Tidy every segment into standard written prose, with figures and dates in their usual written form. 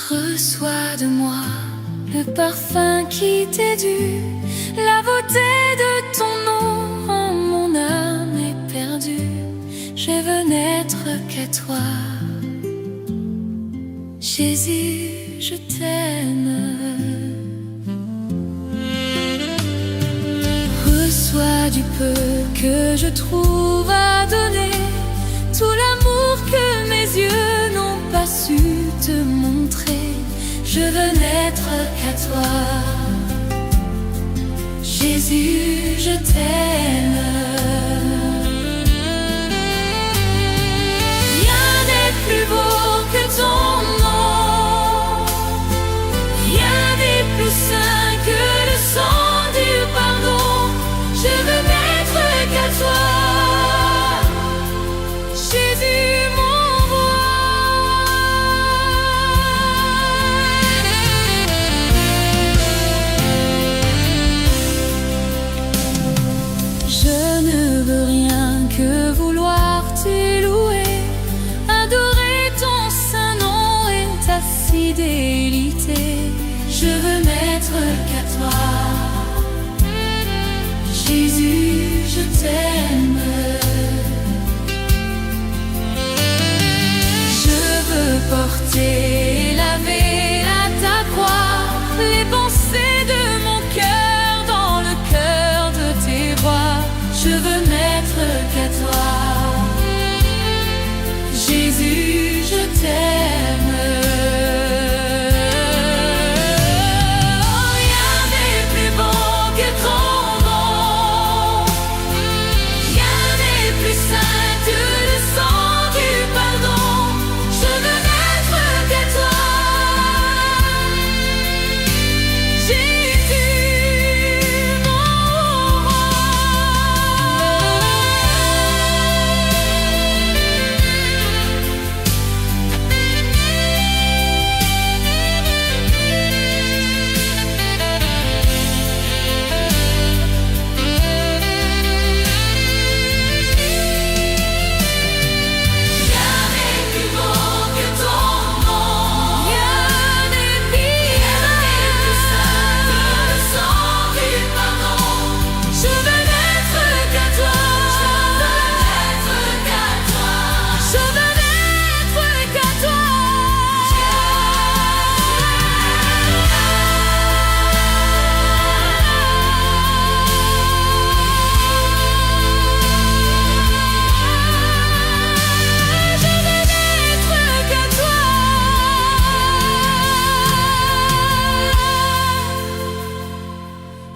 Reçois de moi le parfum qui t'est dû, la beauté de ton nom en mon âme est perdue. Je veux n'être qu'à toi, Jésus, je t'aime. toi du peu que je trouve à donner, tout l'amour que mes yeux n'ont pas su te montrer. Je veux n'être qu'à toi. Jésus, je t'aime. Rien n'est plus beau que ton nom. Rien n'est plus saint que le sang du pardon. Je veux n'être qu'à toi. Jésus, mon roi. Je ne veux rien que vouloir t'élouer, adorer ton saint nom et ta fidélité. Je veux n'être qu'à toi. Jésus, je t'aime. Je veux porter, laver à ta croix les pensées de mon cœur dans le cœur de tes rois. Je veux n'être qu'à toi. Jésus, je t'aime. Rien n'est plus beau que ton nom. Rien n'est plus saint que le sang du pardon. Je veux n'être qu'à toi. Jésus, mon roi. Rien n'est plus beau que ton nom. Rien n'est plus saint que le sang du pardon. Je veux n'être qu'à toi. Je veux n'être qu'à toi. Je veux n'être qu'à toi.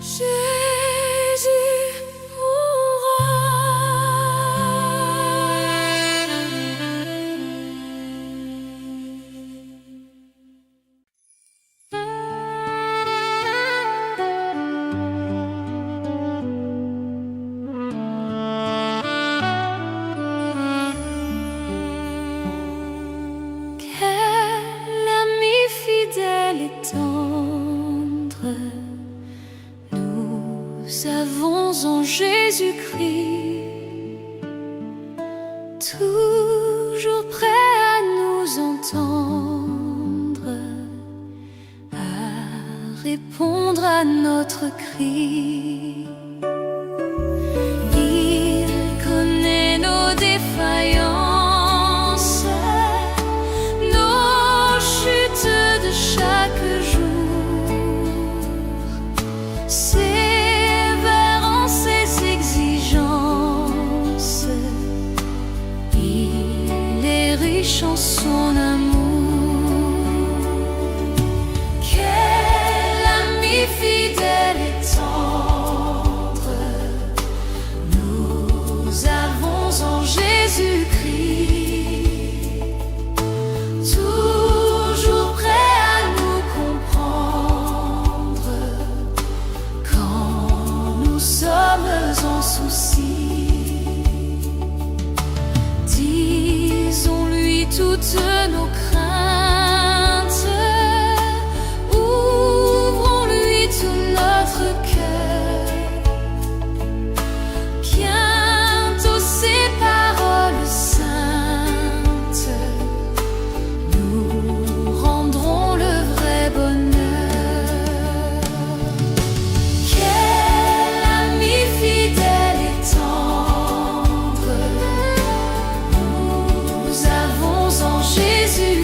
Jésus, mon roi. Quel ami fidèle et tendre nous avons en Jésus-Christ, toujours prêt à nous entendre, à répondre à notre cri. Il connaît nos défaillances, nos chutes de chaque jour, sévère en ses exigences. Il est riche en son amour. Quel ami fidèle et tendre nous avons en Jésus-Christ, toujours prêt à nous comprendre quand nous sommes en souci. Disons-lui toutes nos craintes, ouvrons-lui tout notre cœur. Bientôt ses paroles saintes nous rendront le vrai bonheur. Quel ami fidèle et tendre nous avons en Jésus.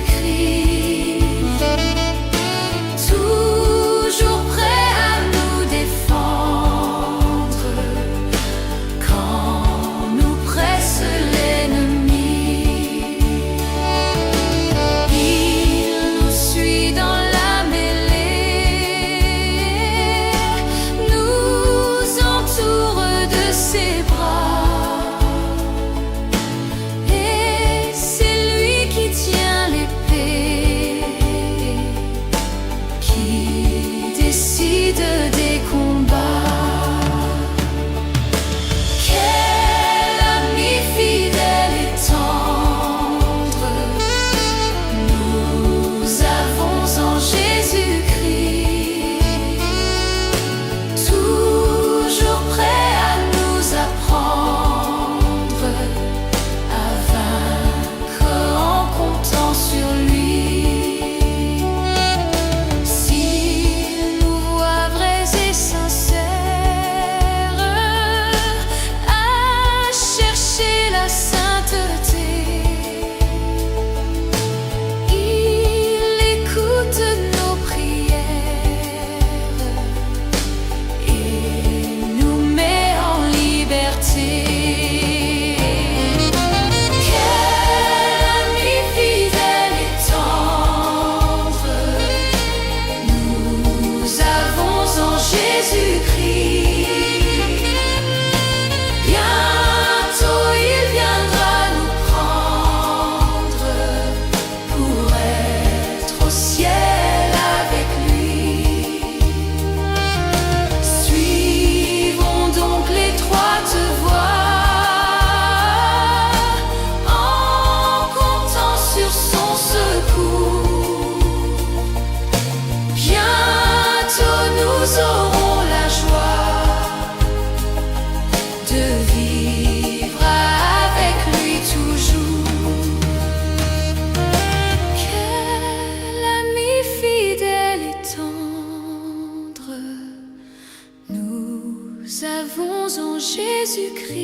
avons en Jésus-Christ.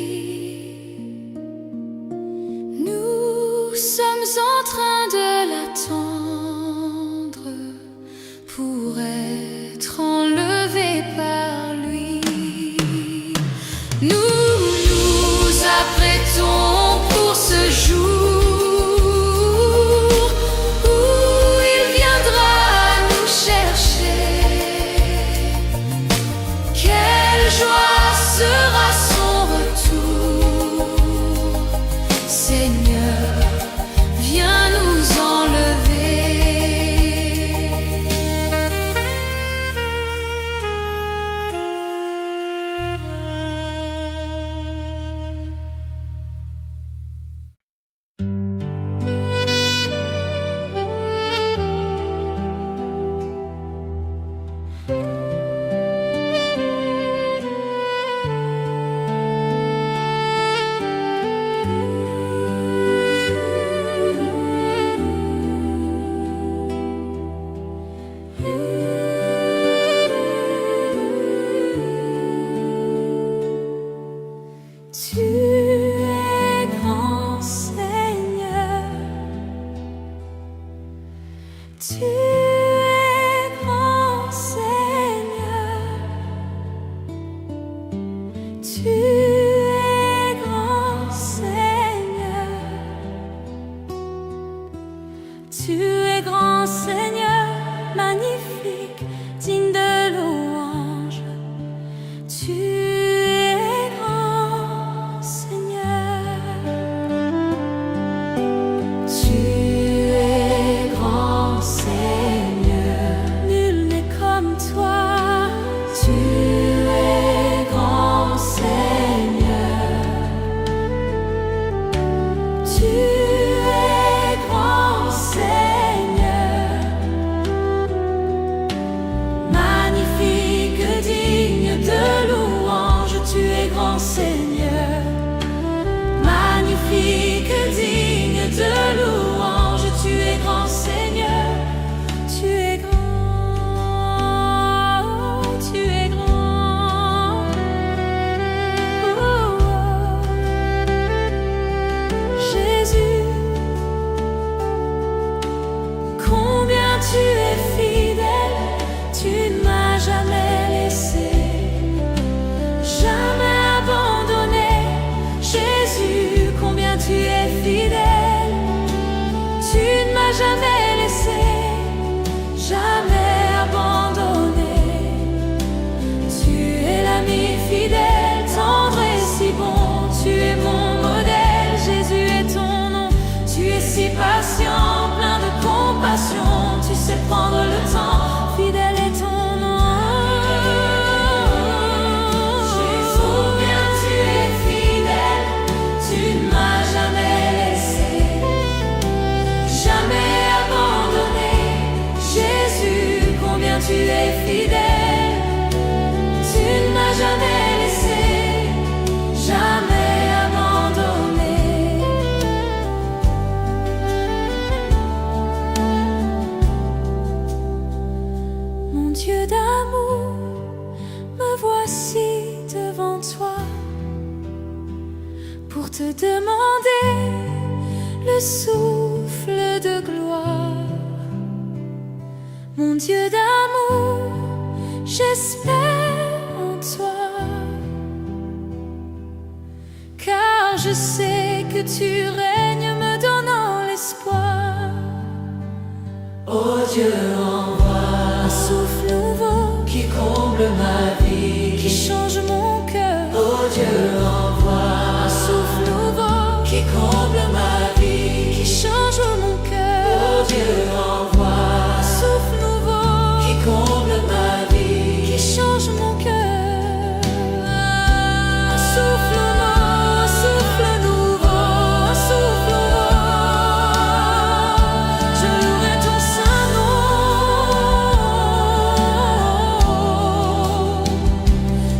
Nous sommes en train de l'attendre pour être enlevés par lui. Nous nous apprêtons pour ce jour où il viendra nous chercher. Quelle joie sera son retour. Seigneur, viens nous enlever. Tu es grand, Seigneur. Tu es grand, Seigneur. Tu es grand, Seigneur. Tu es grand, Seigneur, magnifique, digne de louange. Tu es grand, Seigneur. Tu es grand, Seigneur. Nul n'est comme toi. Tu es grand, Seigneur. Tu es grand, Seigneur. Magnifique, digne de louange. Tu es grand, Seigneur. Magnifique, digne de louange. Tu es grand, Seigneur. Tu es grand. Tu es grand. Oh, oh. Jésus, combien tu es fidèle. Tu ne m'as jamais laissé, jamais abandonné. Jésus, combien tu es fidèle. Tu ne m'as jamais laissé, jamais abandonné. Tu es l'ami fidèle, tendre et si bon. Tu es mon modèle, Jésus est ton nom. Tu es si patient, plein de compassion. Tu sais prendre le temps, fidèle est ton nom. Jésus, combien tu es fidèle. Tu ne m'as jamais laissé, jamais abandonné. Jésus, combien tu es fidèle. Tu ne m'as jamais laissé, jamais abandonné. Mon Dieu d'amour, me voici devant toi pour te demander le souffle de gloire. Mon Dieu d'amour, j'espère en toi, car je sais que tu règnes me donnant l'espoir. Oh Dieu, envoie un souffle nouveau qui comble ma vie, qui change mon cœur. Oh Dieu, envoie un souffle nouveau qui comble ma vie, qui change mon cœur. Oh Dieu, envoie un souffle nouveau qui comble ma vie, qui change mon cœur. Un souffle nouveau, un souffle nouveau. Je louerai ton saint nom.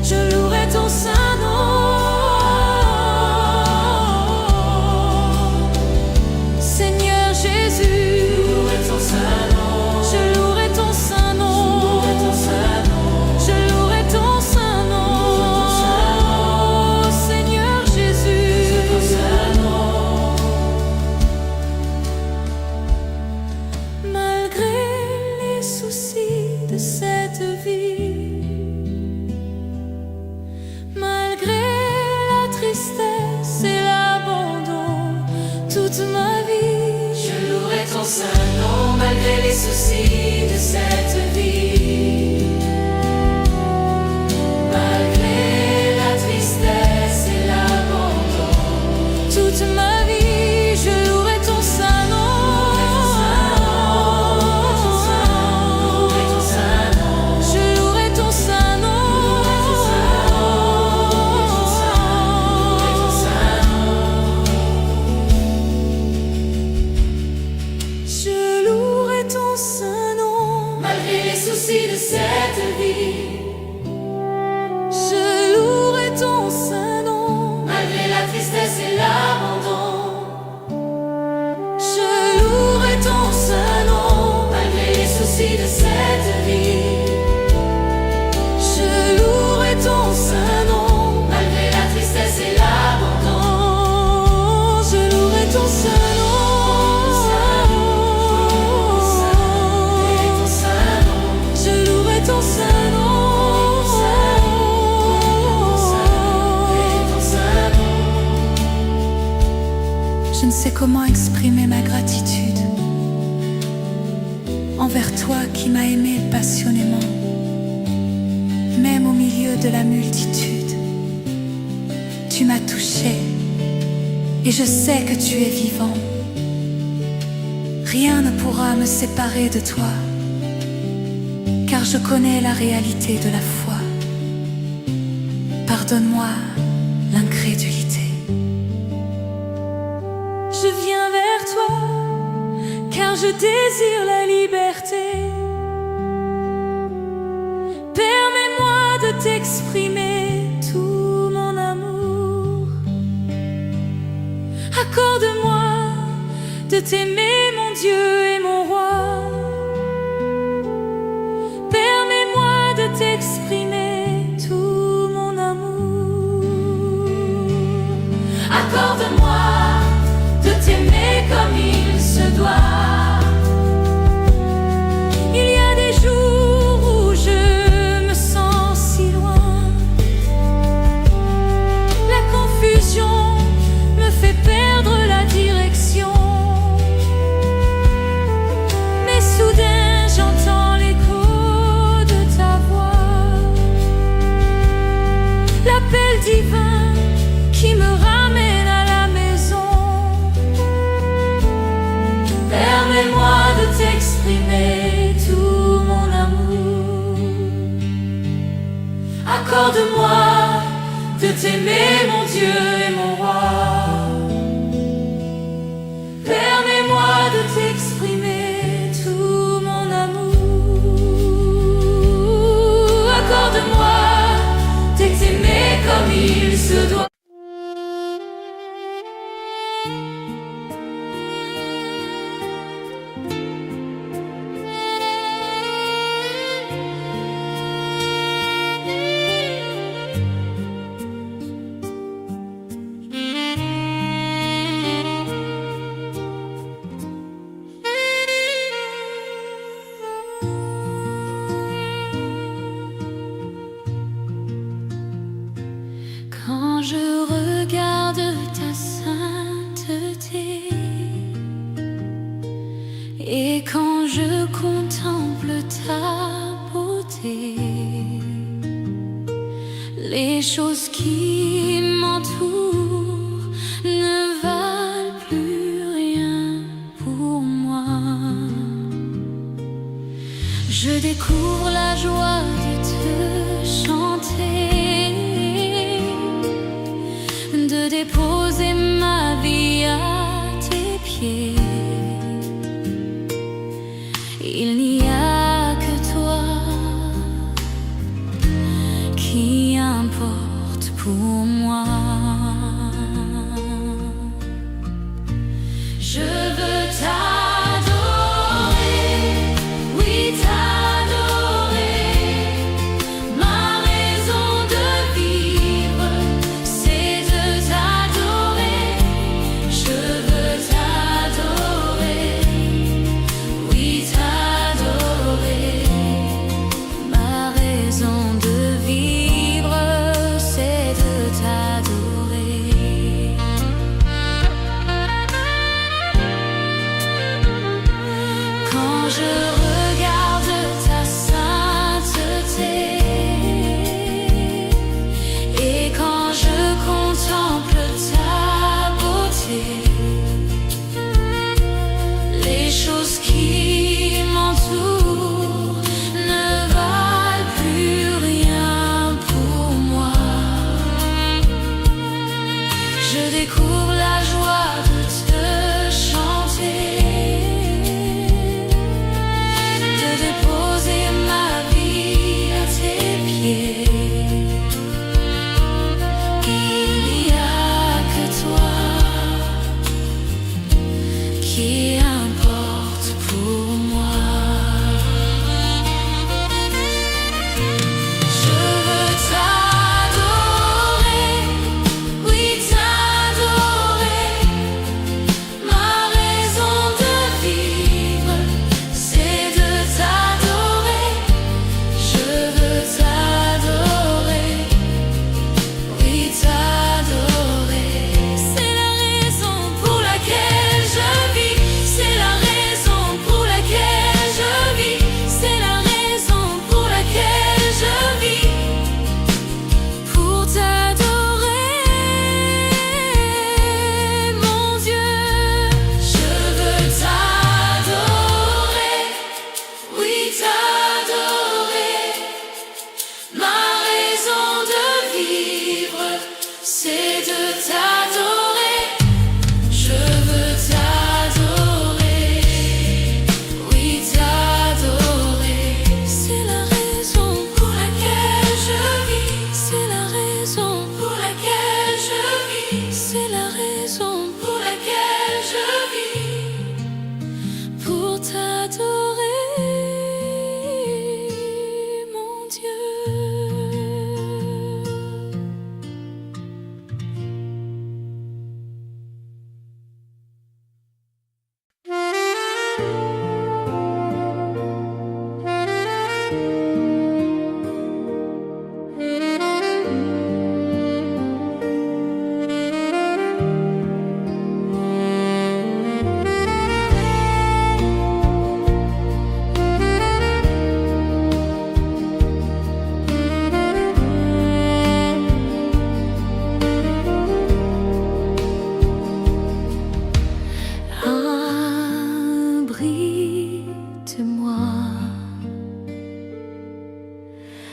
Je louerai ton saint nom. malgré les soucis de cette vie, malgré la tristesse et l'abandon, toute ma vie je louerai ton saint nom. Je louerai ton saint nom. Je louerai ton saint nom. Malgré les soucis de cette vie, je louerai ton saint nom. Malgré la tristesse et l'abandon, je louerai ton saint nom. Malgré les soucis de cette vie, je louerai ton saint nom. Malgré la tristesse et l'abandon, je louerai ton saint nom. Je louerai ton saint nom. Je ne sais comment exprimer ma gratitude envers toi qui m'as aimé passionnément, même au milieu de la multitude. Tu m'as touché et je sais que tu es vivant. Rien ne pourra me séparer de toi, car je connais la réalité de la foi. Pardonne-moi l'incrédulité. Je viens vers toi, car je désire la liberté. Permets-moi de t'exprimer tout mon amour. Accorde-moi de t'aimer, mon Dieu et mon roi. Permets-moi de t'exprimer tout mon amour. Accorde-moi de t'aimer comme il se doit. Il y a des jours où je me sens si loin. La confusion me fait perdre la direction. Mais soudain j'entends l'écho de ta voix, l'appel divin qui me ramène à la maison. Permets-moi de t'exprimer tout mon amour. Accorde-moi de t'aimer, mon Dieu et mon roi. Permets-moi de t'exprimer tout mon amour. Accorde-moi de t'aimer comme il se doit. Quand je regarde ta sainteté et quand je contemple ta beauté, les choses qui m'entourent ne valent plus rien pour moi. Je découvre la joie de te chanter, de déposer ma vie à tes pieds. Il n'y a que toi qui importe pour moi. Je veux t'adorer, oui t'adorer. Ma raison de vivre, c'est de t'adorer. Je veux t'adorer, oui t'adorer. Ma raison de vivre, c'est de t'adorer.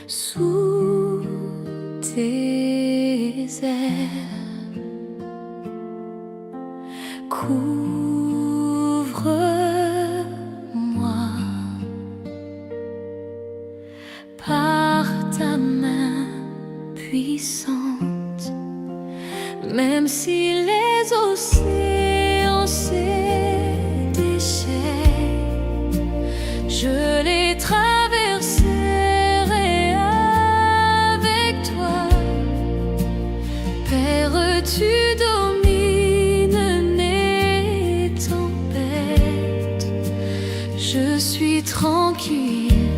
Sous tes ailes, couvre-moi par ta main puissante, même si les océans se déchaînent, je les traverserai avec toi. Père, tu domines les tempêtes, je suis tranquille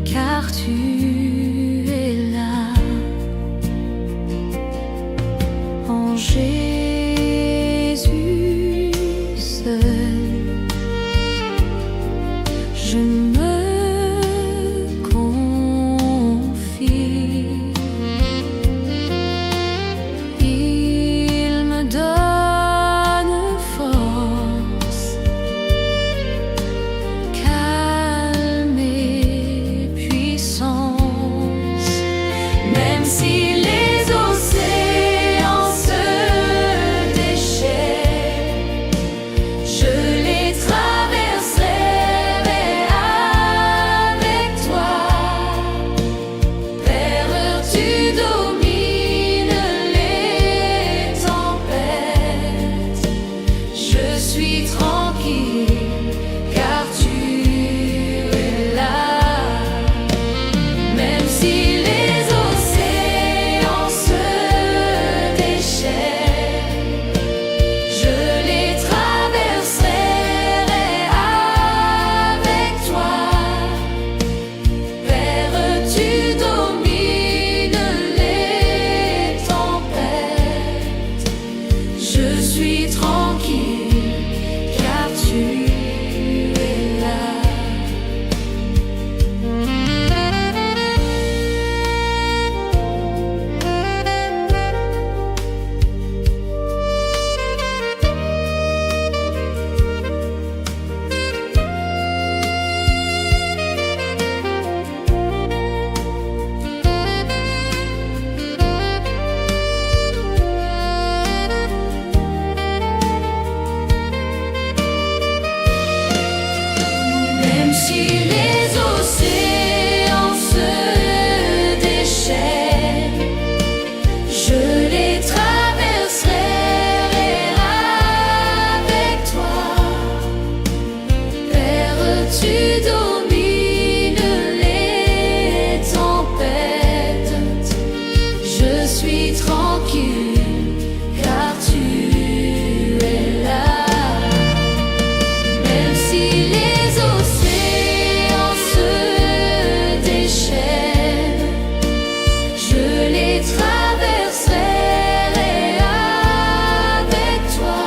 car tu es là. En Jésus seul, je me confie. Il me donne force, calme et puissance, même si les océans se déchaînent, je les traverserai avec toi. Père, tu domines les tempêtes, je suis tranquille car tu es là. Même si les océans se déchaînent, je les traverserai avec toi. Père, tu domines les tempêtes, je suis tranquille car tu es là. Même si les océans se déchaînent, je les traverserai avec toi. Père, tu domines les tempêtes, je suis tranquille car tu es là. Même si les océans se déchaînent, je les traverserai avec toi.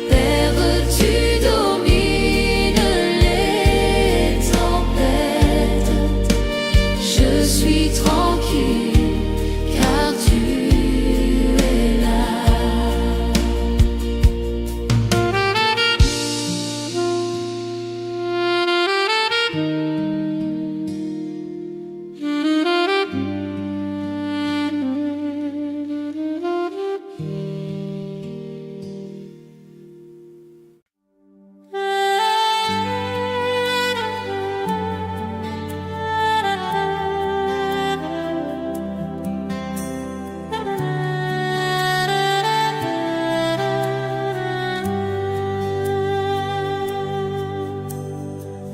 Père, tu domines les tempêtes, je suis tranquille car tu es là.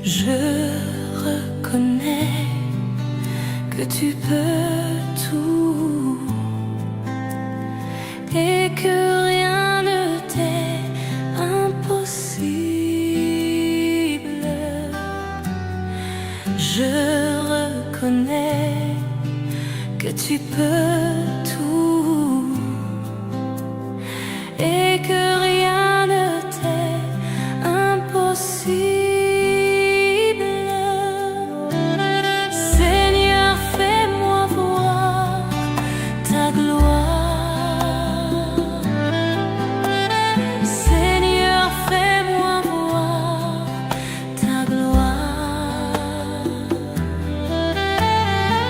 Je reconnais que tu peux tout et que rien ne t'est impossible. tu peux tout et que rien ne t'est impossible. Seigneur, fais-moi voir ta gloire. Seigneur, fais-moi voir ta gloire.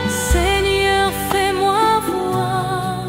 Seigneur, fais-moi voir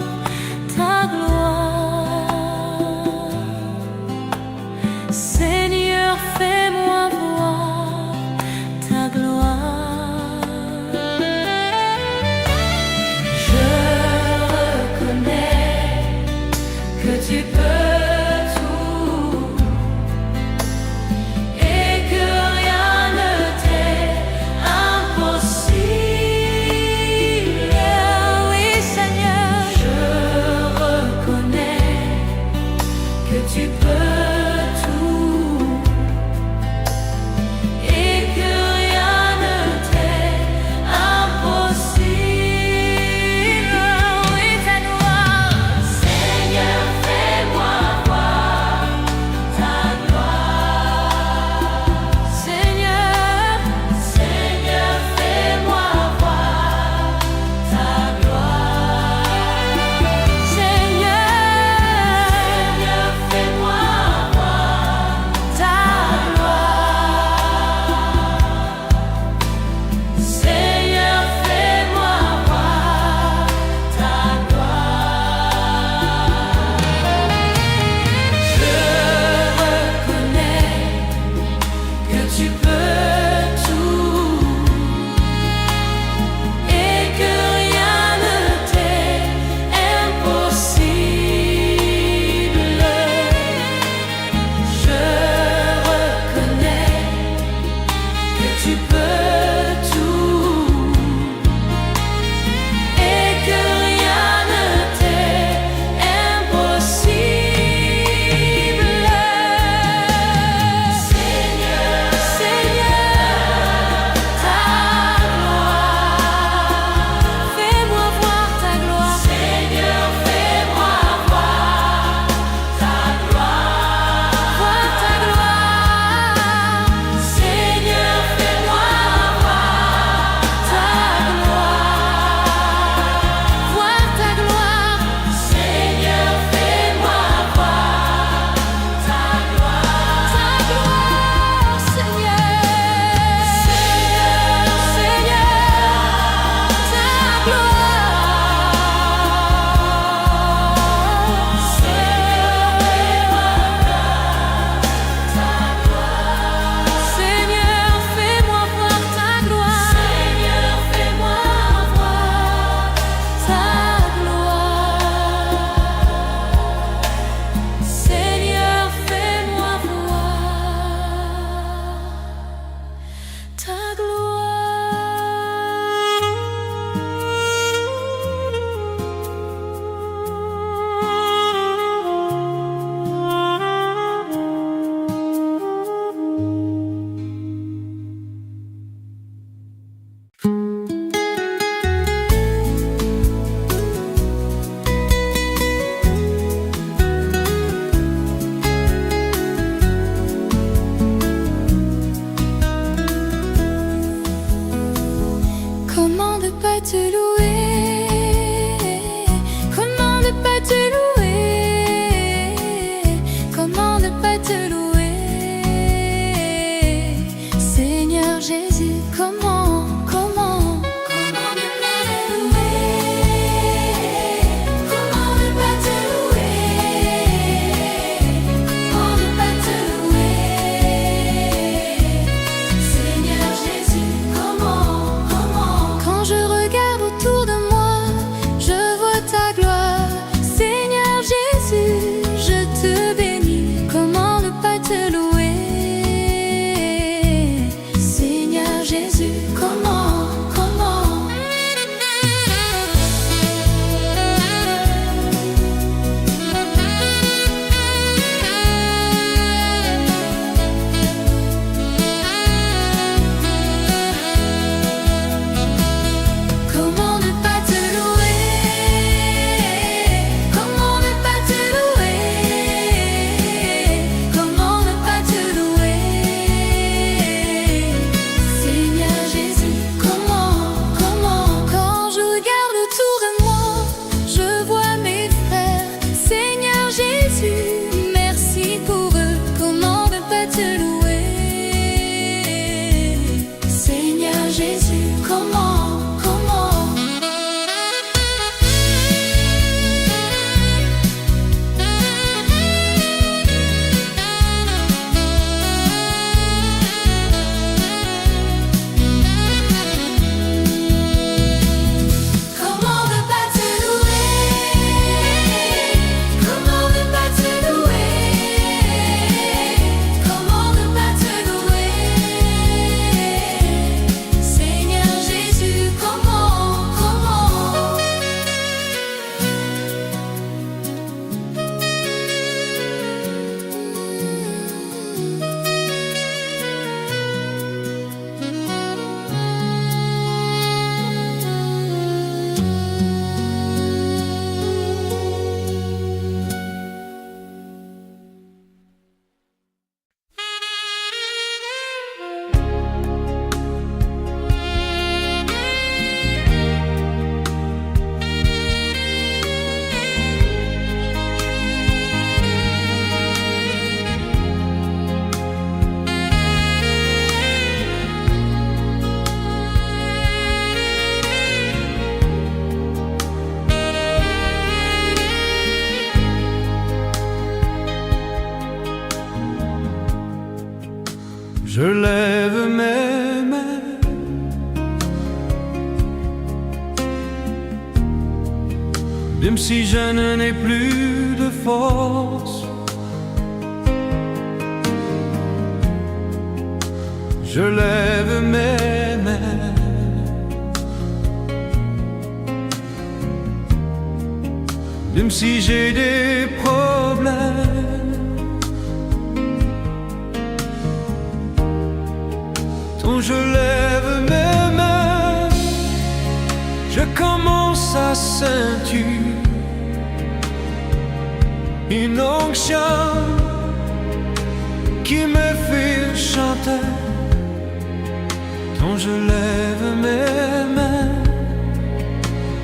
Je lève mes mains, même si je n'ai plus de force. Je lève mes mains, même si j'ai des problèmes. Quand je lève mes mains, je commence à sentir une onction qui me fait chanter. Quand je lève mes mains,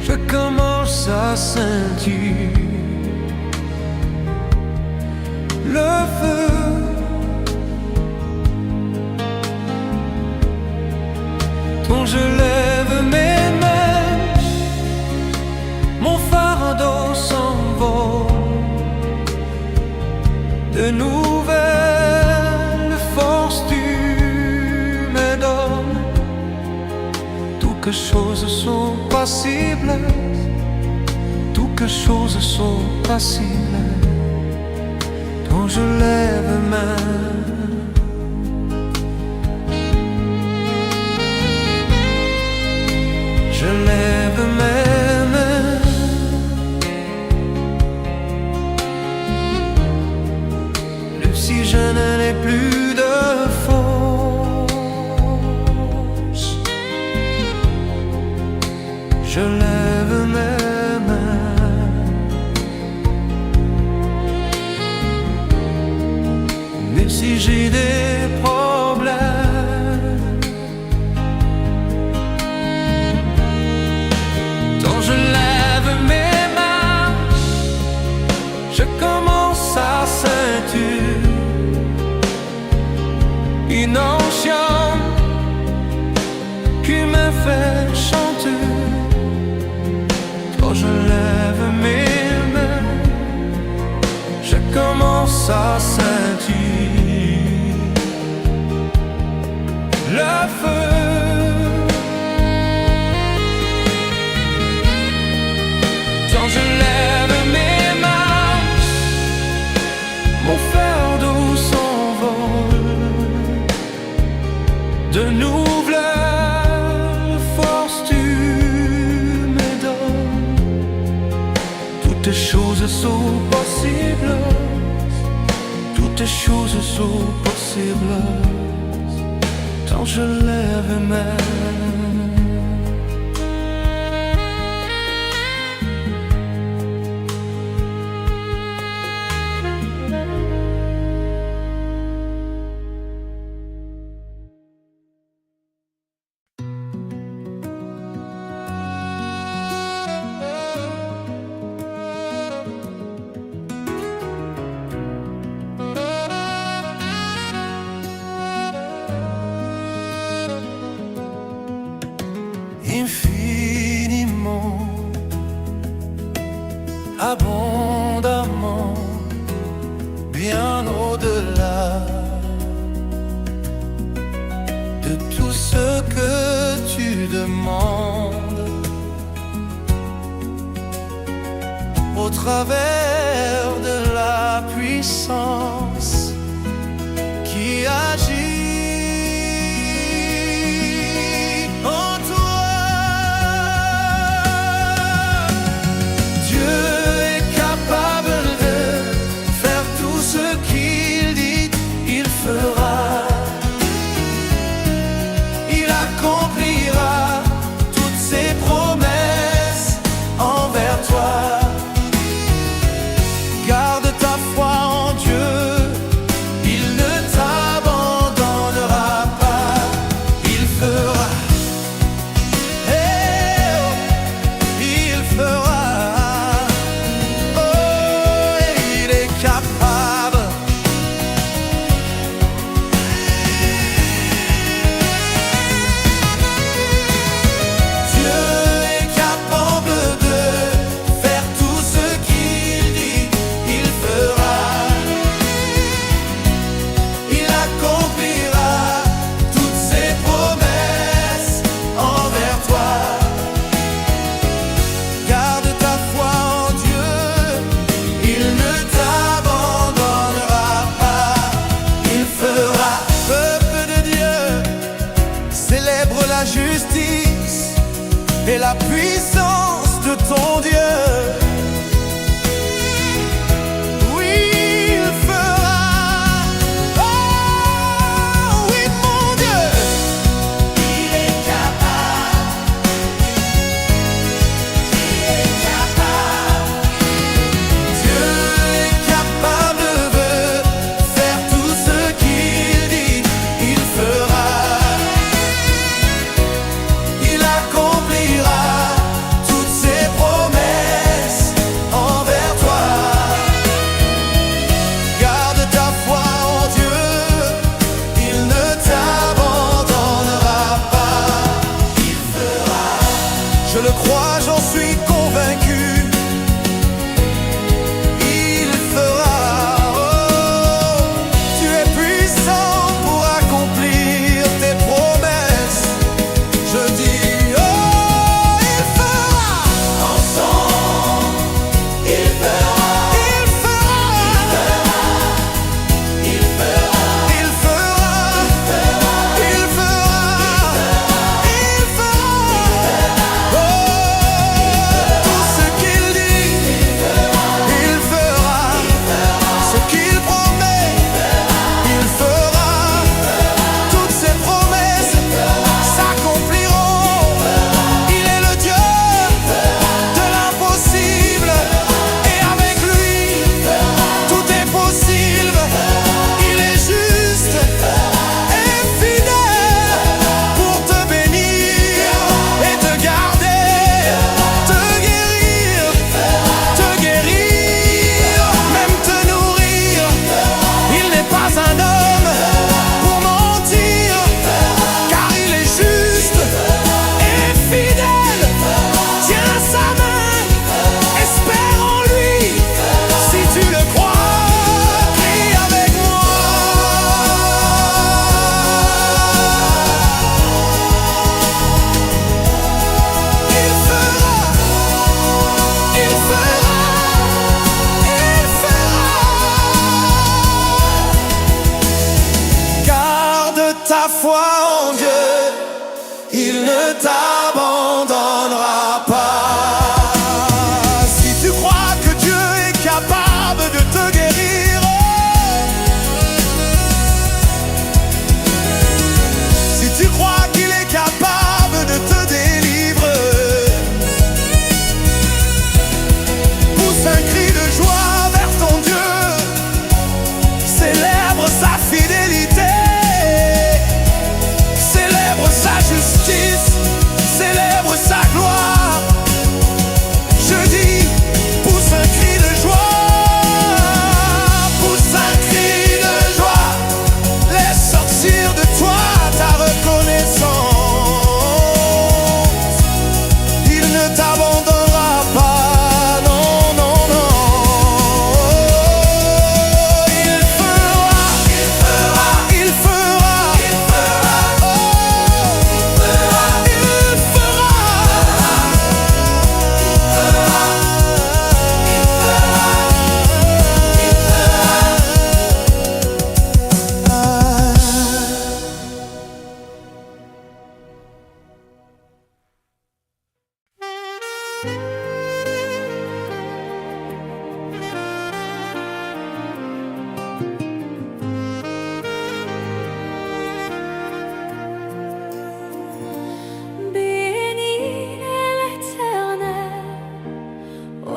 je commence à sentir le feu. Quand je lève mes mains, mon fardeau s'envole. De nouvelles forces tu me donnes. Toutes choses sont possibles, toutes choses sont possibles. Quand je lève ma main, je lève mes mains, même si je n'en ai plus de force. Je lève mes mains, même si j'ai des problèmes. Quand je lève mes mains, je commence à sentir une onction qui me fait chanter. Quand je lève mes mains, je commence à sentir le feu. Quand je lève mes mains, mon fardeau s'envole. De nouvelles forces tu me donnes. Toutes choses sont possibles, toutes choses sont possibles. Quand je lève mes mains. Infiniment, abondamment, bien au-delà de tout ce que tu demandes. Au travers de la puissance qui agit Garde ta foi en Dieu. et la puissance de ton Dieu. Je le crois, j'en suis convaincu. Il fera. Oh, tu es puissant pour accomplir tes promesses. Je dis, oh, il fera. Ensemble, il fera. Il fera. Il fera. Il fera. Il fera. Il fera. Tout ce qu'il dit, il fera. Ce qu'il promet, il fera. Toutes ses promesses s'accompliront. Il est le Dieu de l'impossible, et avec lui tout est possible. Il est juste et fidèle pour te bénir et te garder, te guérir, même te nourrir. Il n'est pas un homme pour mentir, car il est juste et fidèle. Tiens sa main, espère en lui. Si tu le crois, crie avec moi. Il fera, il fera, il fera. Garde ta foi en Dieu, il ne t'abandonnera pas. Si tu crois que Dieu est capable de te guérir, si tu crois qu'il est capable de te délivrer, pousse un cri de joie vers ton Dieu, célèbre sa fidélité, célèbre sa justice, célèbre sa gloire. Je dis, pousse un cri de joie, pousse un cri de joie, laisse sortir de toi ta reconnaissance. Il ne t'abandonnera pas, non, non, non. Il fera, il fera, il fera, il fera, oh, il fera, Bénis l'Éternel, ô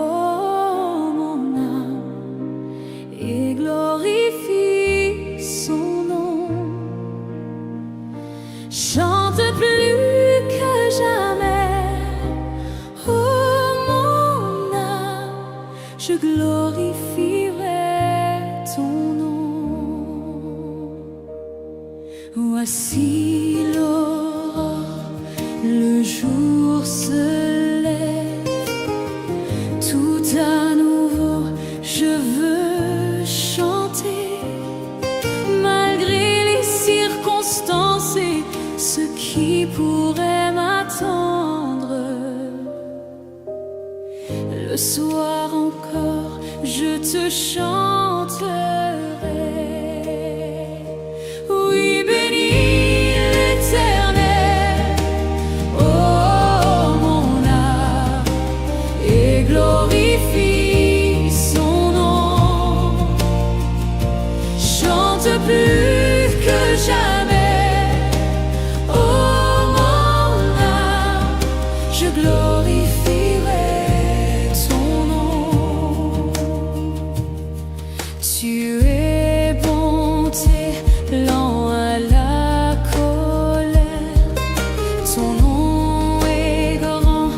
mon âme, et glorifie son nom. Chante plus que jamais, ô mon âme, je glorifierai ton nom. Voici l'aurore, le jour se lève, tout à nouveau je veux chanter, malgré les circonstances et ce qui pourrait m'attendre. Le soir encore, je te chanterai. Oui, bénis l'Éternel, oh mon glorifie son nom. Chante plus que jamais, oh mon âme, je glorifierai ton nom. Tu es bonté, lent à la colère, ton nom est grand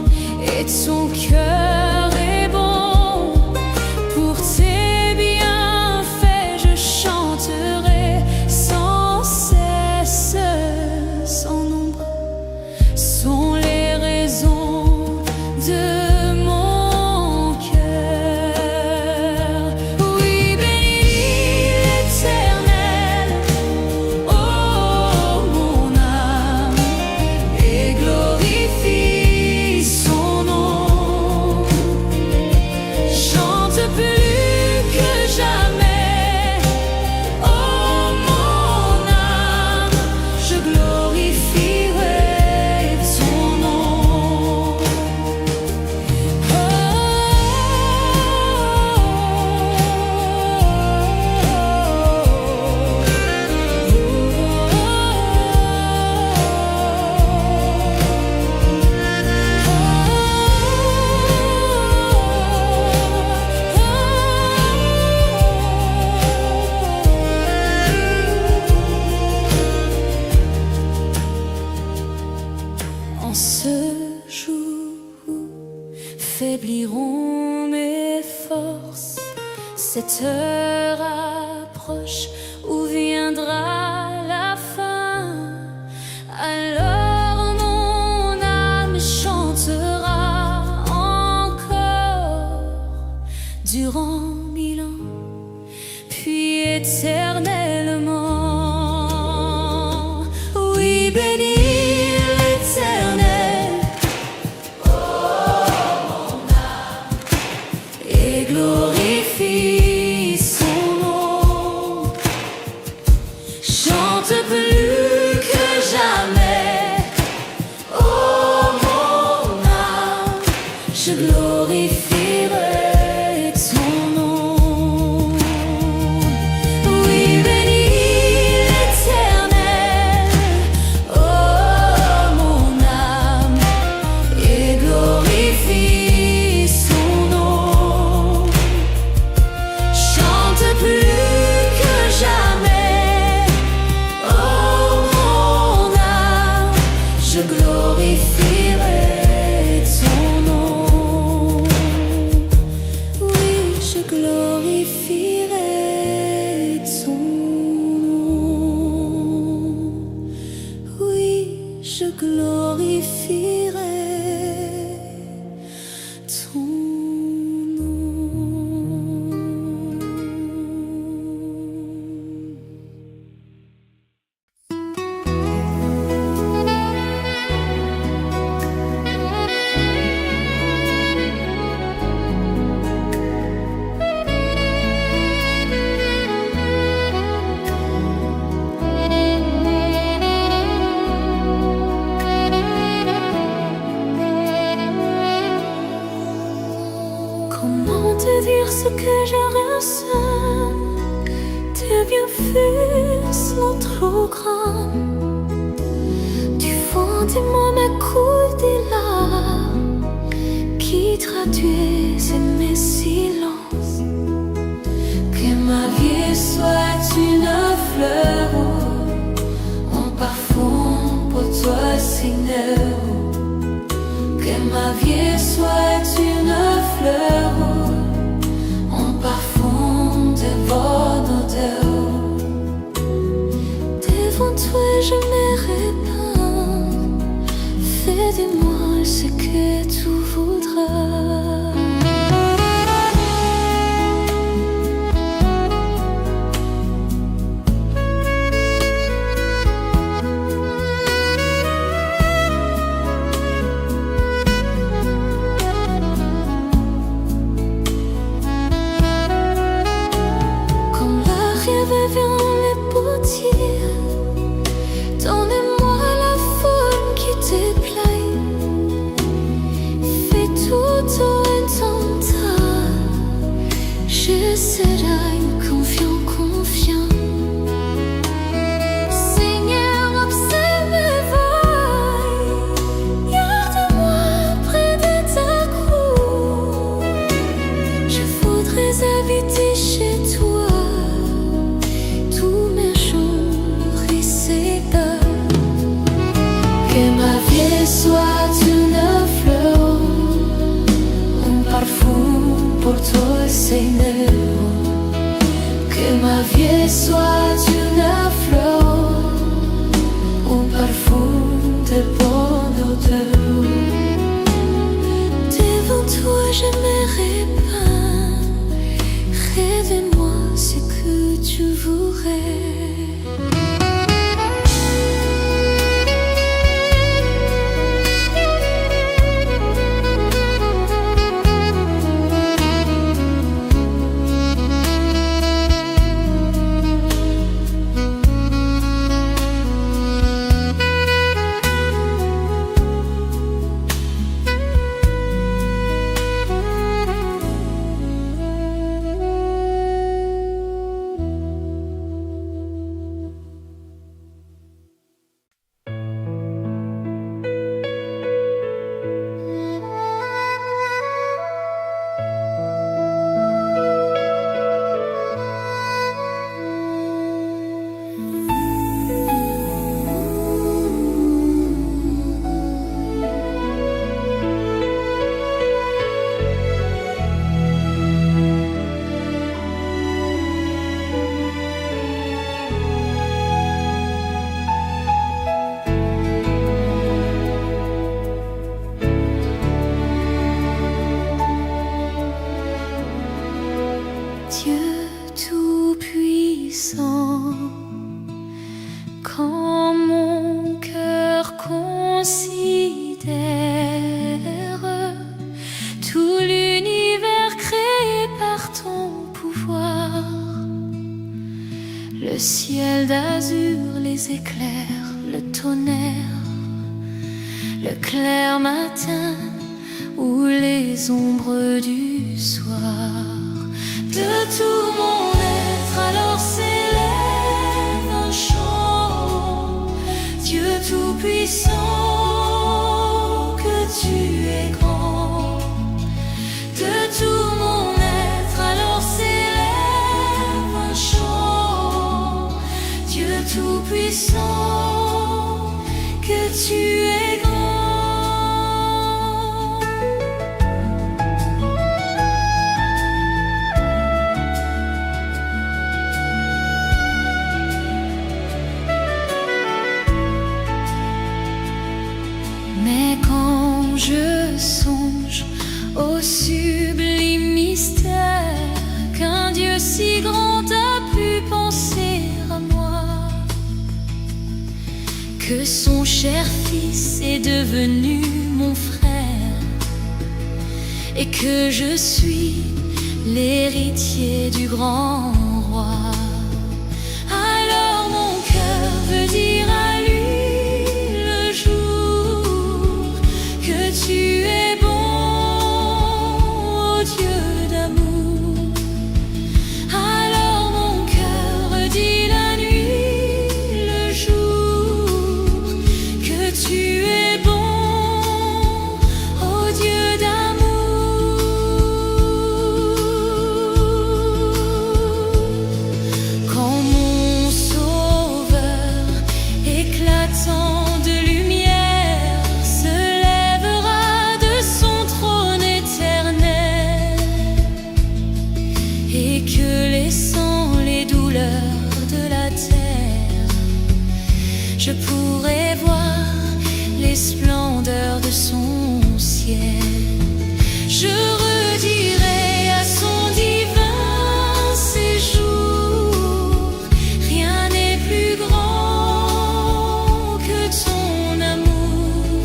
et ton cœur est bon. Pour tes bienfaits je chanterai sans cesse. Sans nombre sont les raisons de mon cœur. Oui, bénis l'Éternel, oh mon âme, et glorifie son nom. Chante plus que jamais, oh mon âme, je glorifierai ton nom. En ce jour où faibliront mes forces, cette heure approche où viendra la fin. Alors mon âme chantera encore durant 1000 ans, puis éternellement. Oui, bénis l'Éternel, et glorifie son nom. Chante plus que jamais, oh mon âme, je glorifierai ton nom. Oui, bénis l'Éternel, oh mon âme, et glorifie son nom. Chante plus que jamais, oh mon âme, je glorifierai ton nom. Oui, je glorifierai ton nom. Oui, je glorifierai ton Comment te dire ce que je ressens? Tes bienfaits sont trop grands. Du fond de moi m'écoulent des larmes qui traduisent mes silences. Que ma vie soit une fleur, un parfum pour toi, Seigneur. Que ma vie soit une fleur, un parfum de bonne odeur. Devant toi je me répands, fais de moi ce que tu voudras. Seigneur, que ma vie soit une fleur, un parfum de bonne odeur. Devant toi je me répands, révèle-moi ce que tu voudrais. Dieu tout-puissant, quand mon cœur considère tout l'univers créé par ton pouvoir, le ciel d'azur, les éclairs, le tonnerre, le clair matin ou les ombres du soir. De tout mon être alors s'élève un chant. Dieu tout-puissant, que tu es grand. De tout mon être alors s'élève un chant. Dieu tout-puissant, que tu es grand. Mais quand je songe au sublime mystère qu'un Dieu si grand a pu penser à moi, que son cher fils est devenu mon frère et que je suis l'héritier du grand roi, alors mon cœur veut dire à lui tu es bon, ô Dieu d'amour. Alors mon cœur dit la nuit, le jour, que tu es bon, ô Dieu d'amour. Quand mon sauveur éclatant de lumière se et que laissant les douleurs de la terre, je pourrai voir les splendeurs de son ciel. Je redirai à son divin séjour, rien n'est plus grand que ton amour.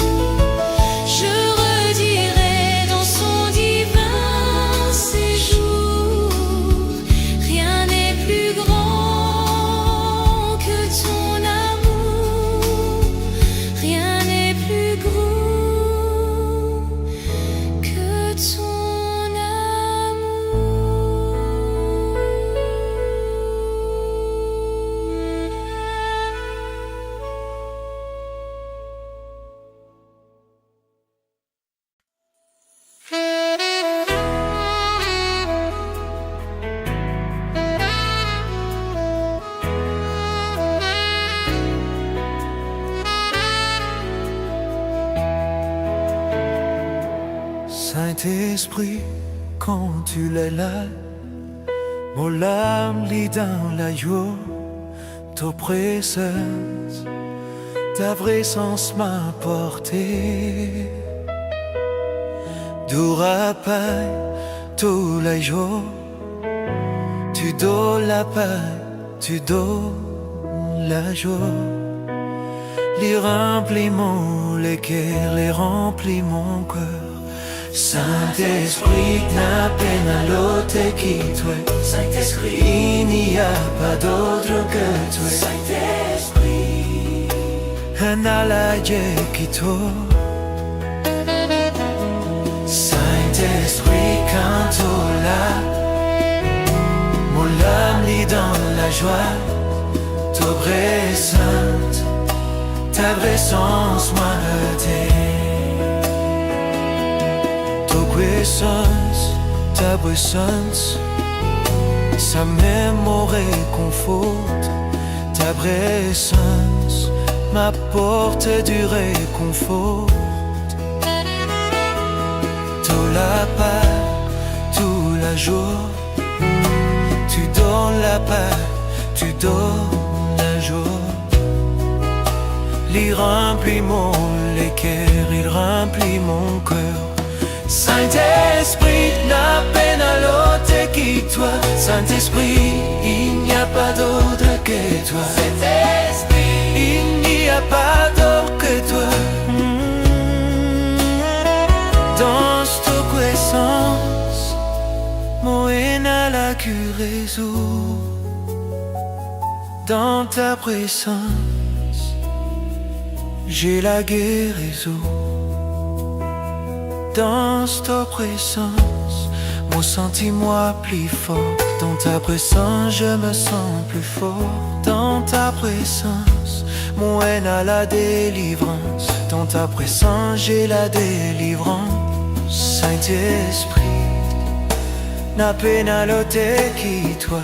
Je redirai dans son divin séjour, rien n'est plus grand que ton amour, rien n'est plus grand que ton Saint-Esprit, quand tu es là, Mon âme lit dans la joie, ta présence, ta présence m'a porté. D'ourapaille, tous les jours, tu donnes la paix, tu donnes la joie. Les remplis les cœurs, les remplis mon cœur. Saint-Esprit, n'a peine à l'autre qui toi. Saint-Esprit, il n'y a pas d'autre que toi. Saint-Esprit, un allié qui toi. Saint-Esprit, quand tu là, mon âme lit dans la joie. Ta présence, ta présence m'a heurté. Ta présence, ça même au réconforte. Ta présence m'apporte du réconfort. Tout la paix, tout la joie, tu donnes la paix, tu donnes la joie. Il remplit les cœurs, il remplit mon cœur. Saint-Esprit, n'a peine à l'autre qui toi. Saint-Esprit, il n'y a pas d'autre que toi. Saint-Esprit, il n'y a pas d'autre que toi. Dans ta puissance, moi n'a la guérison. Dans ta présence, j'ai la guérison. Dans ta présence, mon sentiment plus fort. Dans ta présence, je me sens plus fort. Dans ta présence, mon haine a la délivrance. Dans ta présence, j'ai la délivrance. Saint-Esprit, n'a peine à l'ôter qui toi.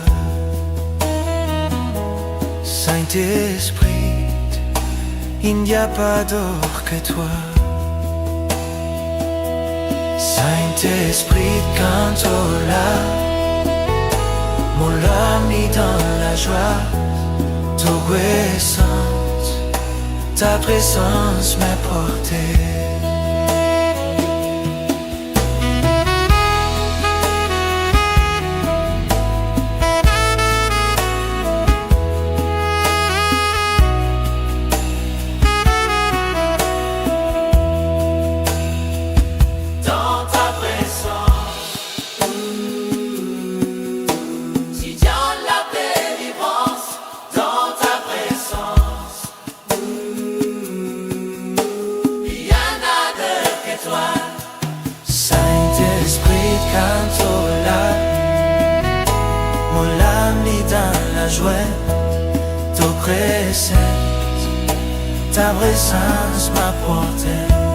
Saint-Esprit, il n'y a pas d'autre que toi. Saint-Esprit, quand tu là, mon âme est dans la joie. Ta présence m'a porté. Saint-Esprit, quand tu là, mon âme est dans la joie. Ta présence m'a porté.